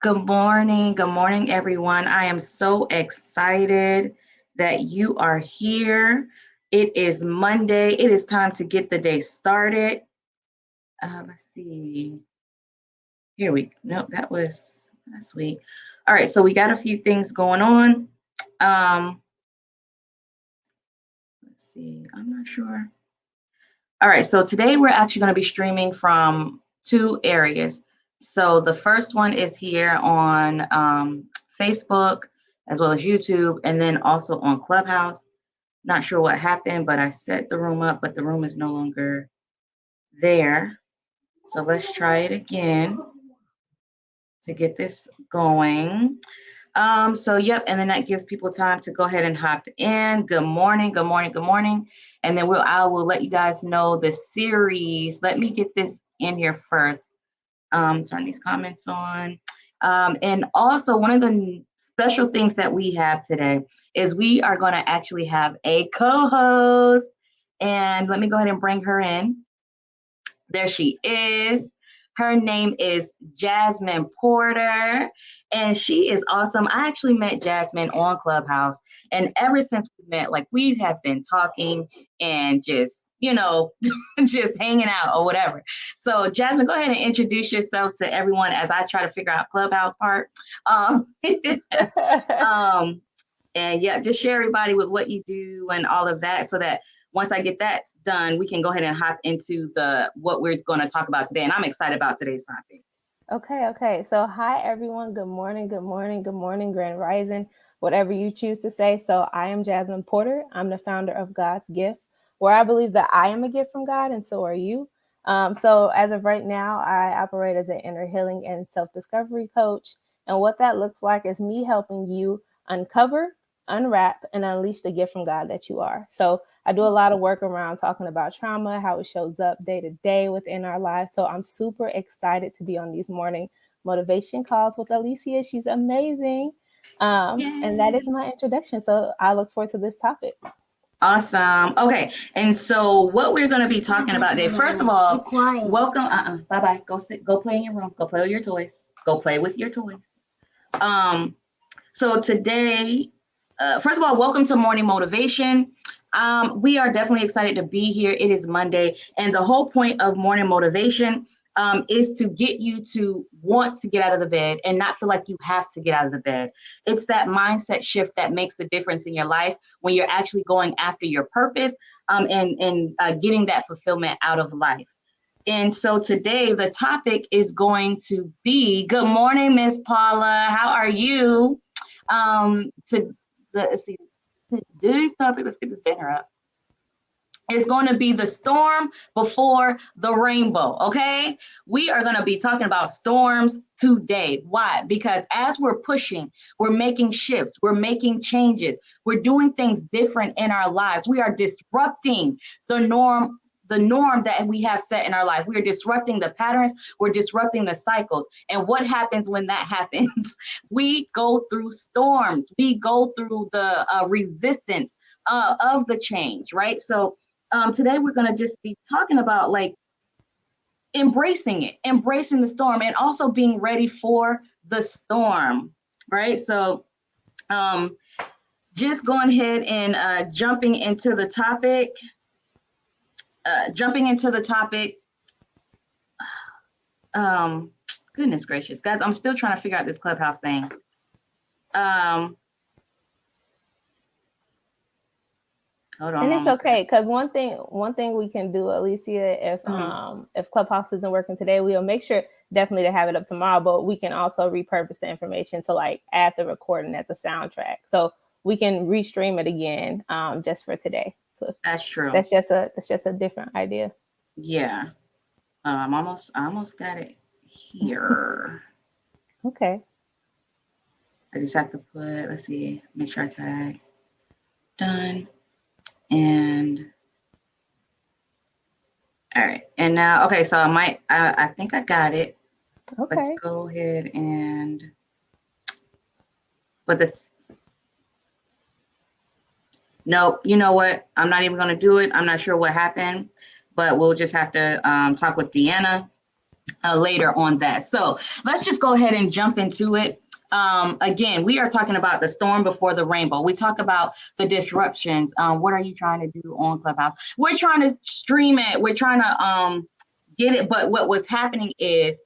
Good morning. Good morning, everyone. I am so excited that you are here. It is Monday. It is time to get the day started. Let's see. Here we Nope, that was last week. All right, so we got a few things going on. Let's see. I'm not sure. All right, so today we're actually going to be streaming from two areas. So the first one is here on Facebook as well as YouTube, and then also on Clubhouse. Not sure what happened, but I set the room up, but the room is no longer there. So let's try it again to get this going. Yep, and then that gives people time to go ahead and hop in. Good morning, good morning, good morning. And then I will let you guys know the series. Let me get this in here first. Turn these comments on. And also one of the special things that we have today is we are going to actually have a co-host. And let me go ahead and bring her in. There she is. Her name is Jasmine Porter, and she is awesome. I actually met Jasmine on Clubhouse, and ever since we met, like we have been talking and just, just hanging out or whatever. So, Jasmine, go ahead and introduce yourself to everyone as I try to figure out Clubhouse part. And yeah, just share everybody with what you do and all of that so that once I get that done, we can go ahead and hop into what we're going to talk about today. And I'm excited about today's topic. Okay. So hi, everyone. Good morning, Grand Rising, whatever you choose to say. So I am Jasmine Porter. I'm the founder of God's Gift, where I believe that I am a gift from God, and so are you. So as of right now, I operate as an inner healing and self-discovery coach. And what that looks like is me helping you uncover, unwrap, and unleash the gift from God that you are. So I do a lot of work around talking about trauma, how it shows up day to day within our lives. So I'm super excited to be on these morning motivation calls with Alicia. She's amazing. And that is my introduction. So I look forward to this topic. Awesome. Okay. And so what we're going to be talking about today, first of all, welcome. Bye-bye. Go play in your room. Go play with your toys. Go play with your toys. So today, first of all, welcome to Morning Motivation. We are definitely excited to be here. It is Monday, and the whole point of Morning Motivation is to get you to want to get out of the bed and not feel like you have to get out of the bed. It's that mindset shift that makes the difference in your life when you're actually going after your purpose and getting that fulfillment out of life. And so today the topic is going to be, good morning, Miss Paula. How are you? Let's see, today's topic, let's get this banner up. Is going to be the storm before the rainbow. Okay, we are going to be talking about storms today. Why? Because as we're pushing, we're making shifts, we're making changes, we're doing things different in our lives. We are disrupting the norm that we have set in our life. We are disrupting the patterns, we're disrupting the cycles. And what happens when that happens? We go through storms, we go through the resistance of the change, right? So today we're going to just be talking about like embracing the storm, and also being ready for the storm, right? So just going ahead and jumping into the topic. Goodness gracious, guys, I'm still trying to figure out this Clubhouse thing. Hold on. And it's okay, because one thing we can do, Alicia, if Clubhouse isn't working today, we'll make sure definitely to have it up tomorrow. But we can also repurpose the information to like add the recording as a soundtrack, so we can restream it again just for today. So that's true. That's just a different idea. Yeah. I almost got it here. Okay. I just have to put, let's see, make sure I tag. Done. And all right. And now, okay, so I think I got it. Okay. Let's go ahead and no, you know what? I'm not even going to do it. I'm not sure what happened, but we'll just have to talk with Deanna later on that. So let's just go ahead and jump into it. Again, we are talking about the storm before the rainbow. We talk about the disruptions. What are you trying to do on Clubhouse? We're trying to stream it. We're trying to get it. But what was happening is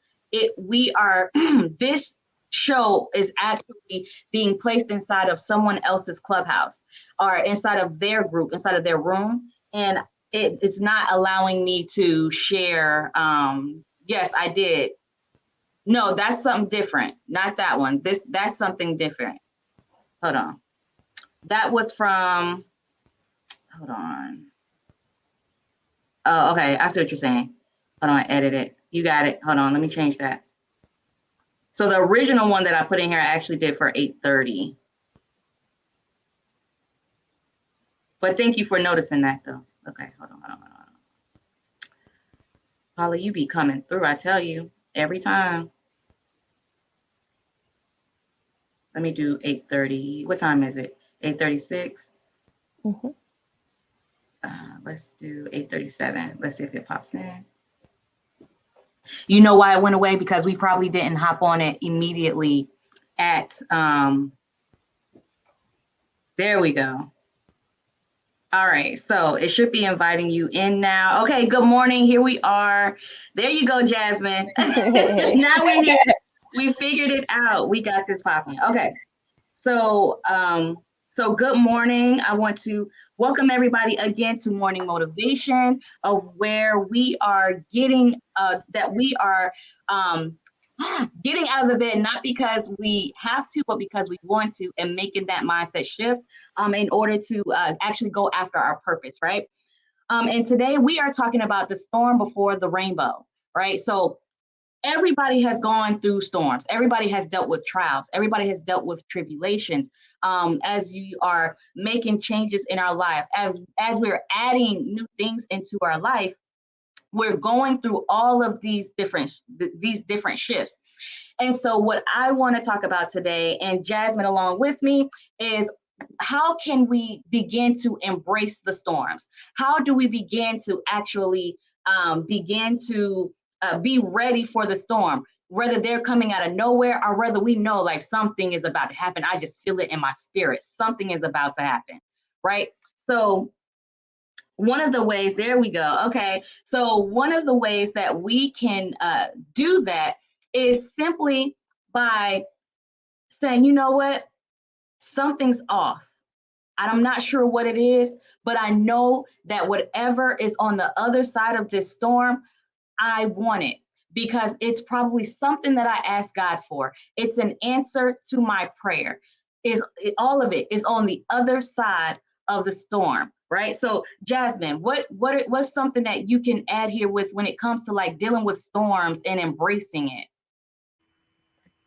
we are this show is actually being placed inside of someone else's Clubhouse or inside of their group, inside of their room. And it's not allowing me to share. Yes, I did. No, that's something different. Not that one. That's something different. Hold on. That was from, hold on. Oh, okay. I see what you're saying. Hold on, edit it. You got it. Hold on, let me change that. So the original one that I put in here, I actually did for 8:30. But thank you for noticing that though. Okay, hold on. Paula, you be coming through, I tell you, every time. Let me do 8:30. What time is it? 8:36. Mm-hmm. Let's do 8:37. Let's see if it pops in. You know why it went away? Because we probably didn't hop on it immediately at, there we go. All right, so it should be inviting you in now. Okay, good morning. Here we are. There you go, Jasmine. Now we're here. We figured it out. We got this popping. Okay, so good morning. I want to welcome everybody again to Morning Motivation, of where we are getting getting out of the bed, not because we have to, but because we want to, and making that mindset shift in order to actually go after our purpose, right? And today we are talking about the storm before the rainbow, right? So everybody has gone through storms. Everybody has dealt with trials. Everybody has dealt with tribulations. As you are making changes in our life, as we're adding new things into our life, we're going through all of these different shifts. And so what I want to talk about today, and Jasmine along with me, is how can we begin to embrace the storms? How do we begin to actually be ready for the storm, whether they're coming out of nowhere or whether we know like something is about to happen? I just feel it in my spirit. Something is about to happen, right? So one of the ways, there we go. Okay. So one of the ways that we can do that is simply by saying, you know what, something's off. I'm not sure what it is, but I know that whatever is on the other side of this storm, I want it, because it's probably something that I asked God for. It's an answer to my prayer. All of it is on the other side of the storm, right? So Jasmine, what's something that you can add here with when it comes to like dealing with storms and embracing it?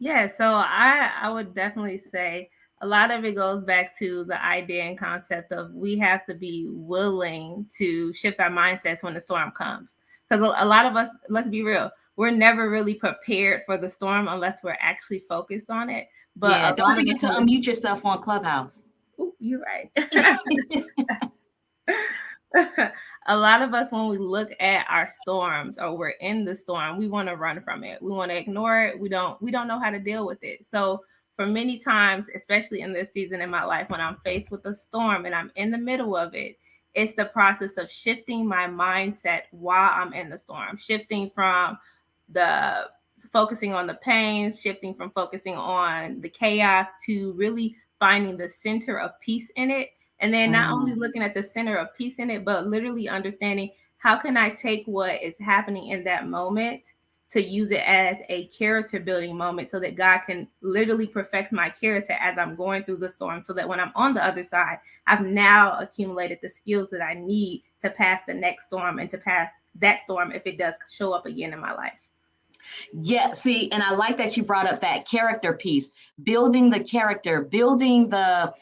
Yeah, so I would definitely say a lot of it goes back to the idea and concept of we have to be willing to shift our mindsets when the storm comes. Because a lot of us, let's be real, we're never really prepared for the storm unless we're actually focused on it. But Yeah, don't forget to unmute yourself on Clubhouse. Ooh, you're right. A lot of us, when we look at our storms or we're in the storm, we want to run from it. We want to ignore it. We don't know how to deal with it. So for many times, especially in this season in my life, when I'm faced with a storm and I'm in the middle of it, it's the process of shifting my mindset while I'm in the storm, shifting from the focusing on the pain, shifting from focusing on the chaos to really finding the center of peace in it. And then not only looking at the center of peace in it, but literally understanding how can I take what is happening in that moment to use it as a character building moment so that God can literally perfect my character as I'm going through the storm, so that when I'm on the other side, I've now accumulated the skills that I need to pass the next storm and to pass that storm if it does show up again in my life. Yeah, see, and I like that you brought up that character piece, building the character, building the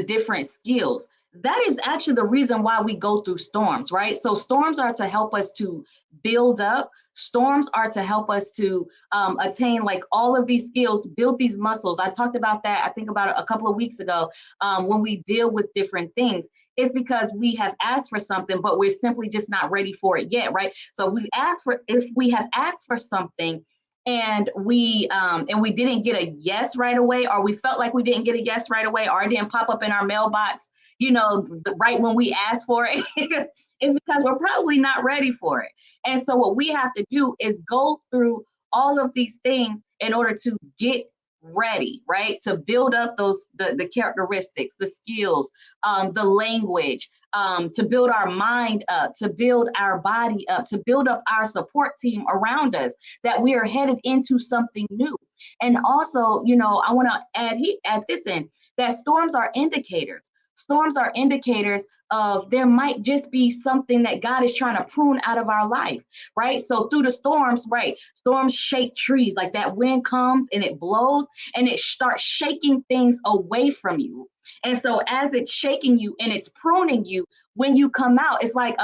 different skills. that is actually the reason why we go through storms, right? So storms are to help us to build up. Storms are to help us to attain like all of these skills, build these muscles. I talked about that, I think about a couple of weeks ago, when we deal with different things. It's because we have asked for something, but we're simply just not ready for it yet, right? So if we have asked for something and we didn't get a yes right away, or we felt like we didn't get a yes right away, or it didn't pop up in our mailbox, right when we asked for it, it's because we're probably not ready for it. And so what we have to do is go through all of these things in order to get ready, right? To build up the characteristics, the skills, the language, to build our mind up, to build our body up, to build up our support team around us, that we are headed into something new. And also, I want to add this in, that storms are indicators. Storms are indicators of there might just be something that God is trying to prune out of our life, right? So through the storms, right? Storms shake trees, like that wind comes and it blows and it starts shaking things away from you. And so as it's shaking you and it's pruning you, when you come out, it's like,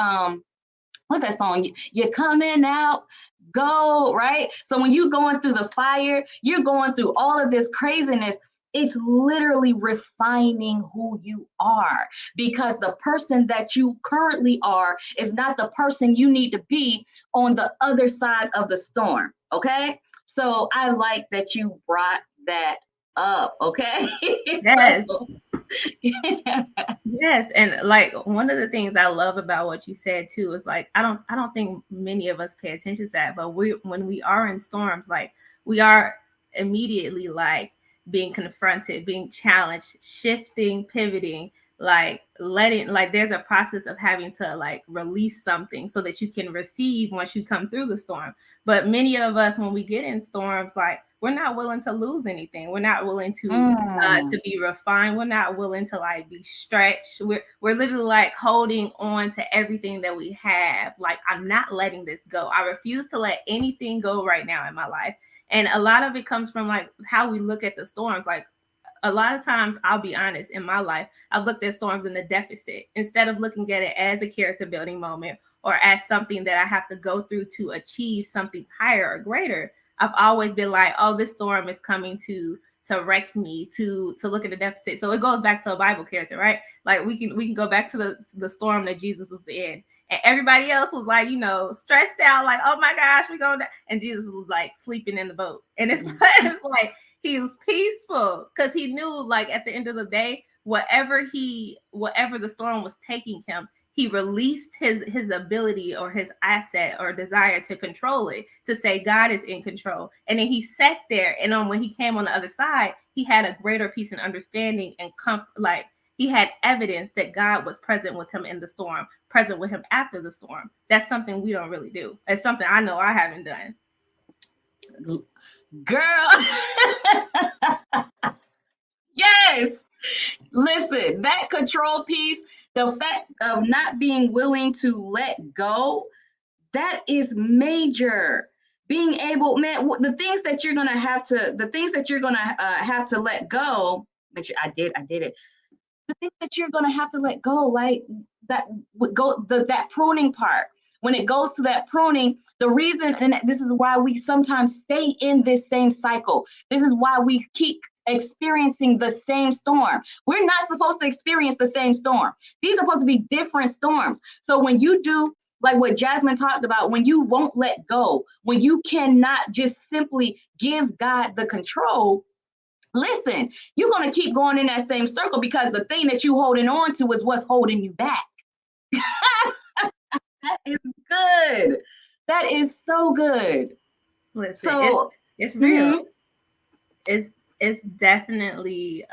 what's that song? You're coming out, go, right? So when you're going through the fire, you're going through all of this craziness. It's literally refining who you are, because the person that you currently are is not the person you need to be on the other side of the storm. Okay. So I like that you brought that up. Okay. Yes. So, yeah. Yes, and like one of the things I love about what you said too is like I don't think many of us pay attention to that, but when we are in storms, like we are immediately like being confronted, being challenged, shifting, pivoting, like letting like there's a process of having to like release something so that you can receive once you come through the storm. But many of us when we get in storms, like we're not willing to lose anything. We're not willing to be refined. We're not willing to like be stretched. We're literally like holding on to everything that we have. Like I'm not letting this go. I refuse to let anything go right now in my life. And a lot of it comes from like how we look at the storms. Like a lot of times, I'll be honest, in my life, I've looked at storms in the deficit instead of looking at it as a character building moment or as something that I have to go through to achieve something higher or greater. I've always been like, oh, this storm is coming to wreck me, to look at the deficit. So it goes back to a Bible character, right? Like we can go back to the storm that Jesus was in. And everybody else was like, stressed out, like, oh my gosh, we're going to, and Jesus was like sleeping in the boat. And it's, it's like he was peaceful because he knew, like, at the end of the day, whatever the storm was taking him, he released his ability or his asset or desire to control it, to say God is in control. And then he sat there, and when he came on the other side, he had a greater peace and understanding and like he had evidence that God was present with him in the storm, present with him after the storm. That's something we don't really do. It's something I know I haven't done. Girl. Yes. Listen, that control piece, the fact of not being willing to let go, that is major. Being able, man, the things that you're gonna have to let go. Make sure I did it. The things that you're gonna have to let go, like that would go that pruning part. When it goes to that pruning, the reason, and this is why we sometimes stay in this same cycle. This is why we keep experiencing the same storm. We're not supposed to experience the same storm. These are supposed to be different storms. So when you do like what Jasmine talked about, when you won't let go, when you cannot just simply give God the control, listen, you're going to keep going in that same circle, because the thing that you're holding on to is what's holding you back. That is good. That is so good. Listen, So it's real. It's definitely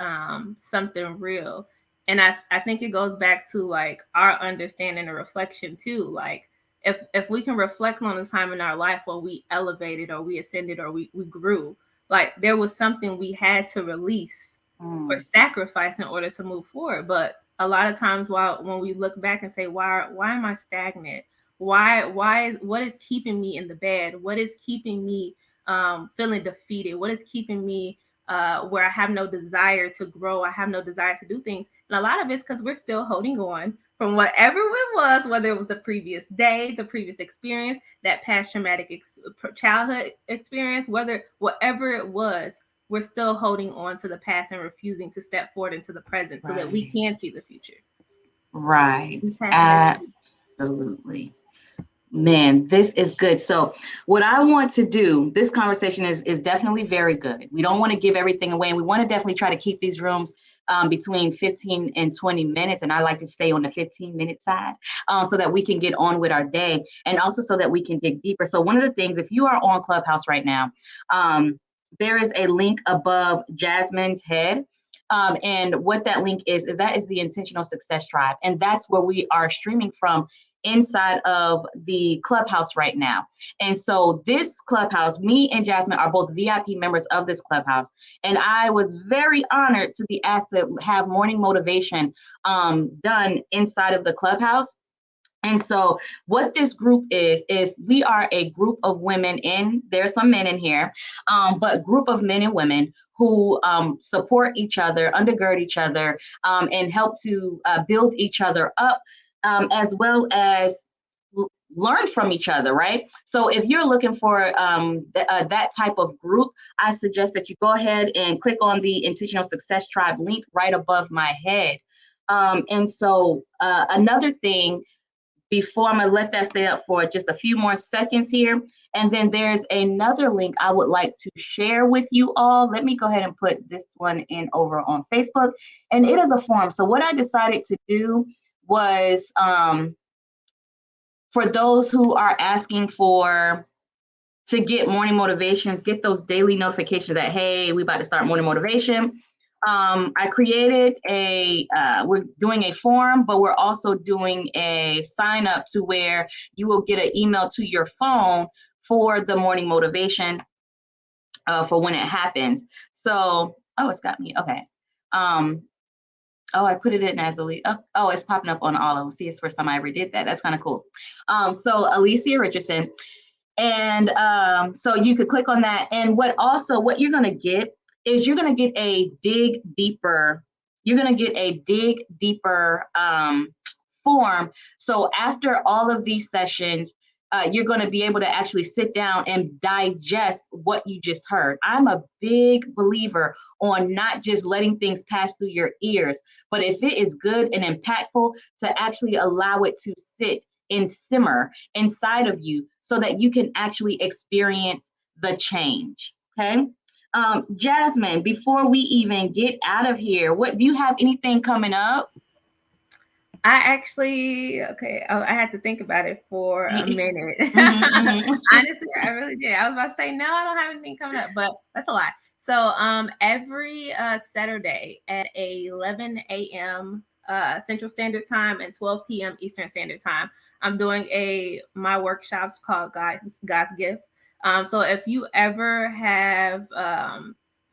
something real. And I think it goes back to like our understanding and reflection too. Like if we can reflect on the time in our life where we elevated or we ascended or we grew, like there was something we had to release or sacrifice in order to move forward. But a lot of times when we look back and say, why am I stagnant? What is keeping me in the bed? What is keeping me feeling defeated? What is keeping me where I have no desire to grow? I have no desire to do things. And a lot of it's because we're still holding on from whatever it was, whether it was the previous day, the previous experience, that past traumatic childhood experience, whatever it was, we're still holding on to the past and refusing to step forward into the present so that we can see the future. Right. Absolutely. Man, this is good. So what I want to do, this conversation is definitely very good. We don't want to give everything away, and we want to definitely try to keep these rooms between 15 and 20 minutes. And I like to stay on the 15-minute side so that we can get on with our day, and also so that we can dig deeper. So one of the things, if you are on Clubhouse right now, there is a link above Jasmine's head. And what that link is that is the Intentional Success Tribe. And that's where we are streaming from inside of the Clubhouse right now. And so this Clubhouse, me and Jasmine are both VIP members of this Clubhouse. And I was very honored to be asked to have morning motivation done inside of the Clubhouse. And so what this group is we are a group of women there's some men in here, but group of men and women who support each other, undergird each other, and help to build each other up, as well as learn from each other, right? So if you're looking for that type of group, I suggest that you go ahead and click on the Intentional Success Tribe link right above my head. And so another thing, before, I'm going to let that stay up for just a few more seconds here. And then there's another link I would like to share with you all. Let me go ahead and put this one in over on Facebook. And it is a form. So what I decided to do was, for those who are asking to get morning motivations, get those daily notifications that, hey, we about to start morning motivation. I created we're doing a form, but we're also doing a sign up to where you will get an email to your phone for the morning motivation for when it happens. So, it's got me. Okay. I put it in as it's popping up on all of them. See, it's the first time I ever did that. That's kind of cool. So Alicia Richardson. And so you could click on that. And what you're going to get is you're going to get a dig deeper. You're going to get a dig deeper form. So after all of these sessions, you're going to be able to actually sit down and digest what you just heard. I'm a big believer on not just letting things pass through your ears, but if it is good and impactful, to actually allow it to sit and simmer inside of you so that you can actually experience the change. Okay. Jasmine, before we even get out of here, do you have anything coming up? I had to think about it for a minute. Honestly, I really did. I was about to say, no, I don't have anything coming up, but that's a lot. So every Saturday at 11 a.m. Central Standard Time and 12 p.m. Eastern Standard Time, I'm doing my workshops called God's Gift. So if you ever have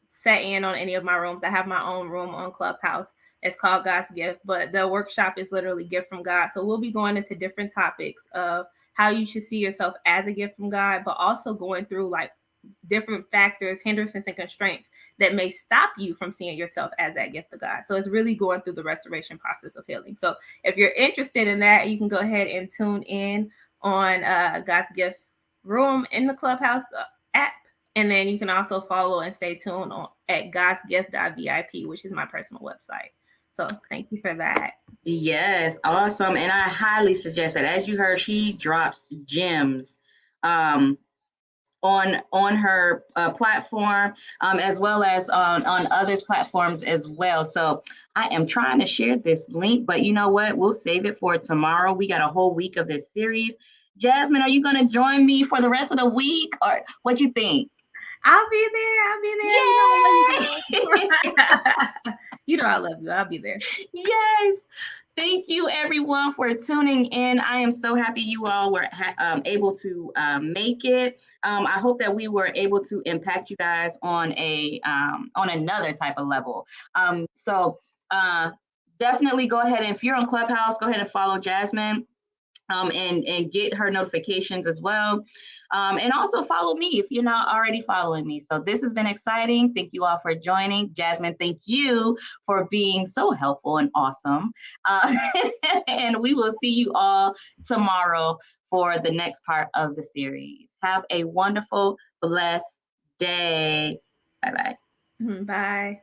sat in on any of my rooms, I have my own room on Clubhouse. It's called God's Gift, but the workshop is literally Gift from God. So we'll be going into different topics of how you should see yourself as a gift from God, but also going through like different factors, hindrances, and constraints that may stop you from seeing yourself as that gift of God. So it's really going through the restoration process of healing. So if you're interested in that, you can go ahead and tune in on God's Gift room in the Clubhouse app. And then you can also follow and stay tuned at godsgift.vip, which is my personal website. So thank you for that. Yes, awesome. And I highly suggest that. As you heard, she drops gems on her platform, as well as on others' platforms as well. So I am trying to share this link, but you know what? We'll save it for tomorrow. We got a whole week of this series. Jasmine, are you going to join me for the rest of the week, or what you think? I'll be there. Yay! You know I love you. I'll be there. Yes. Thank you, everyone, for tuning in. I am so happy you all were able to make it. I hope that we were able to impact you guys on another type of level. So definitely go ahead, and if you're on Clubhouse, go ahead and follow Jasmine. and get her notifications as well. And also follow me if you're not already following me. So this has been exciting. Thank you all for joining. Jasmine, thank you for being so helpful and awesome. And we will see you all tomorrow for the next part of the series. Have a wonderful, blessed day. Bye-bye. Bye.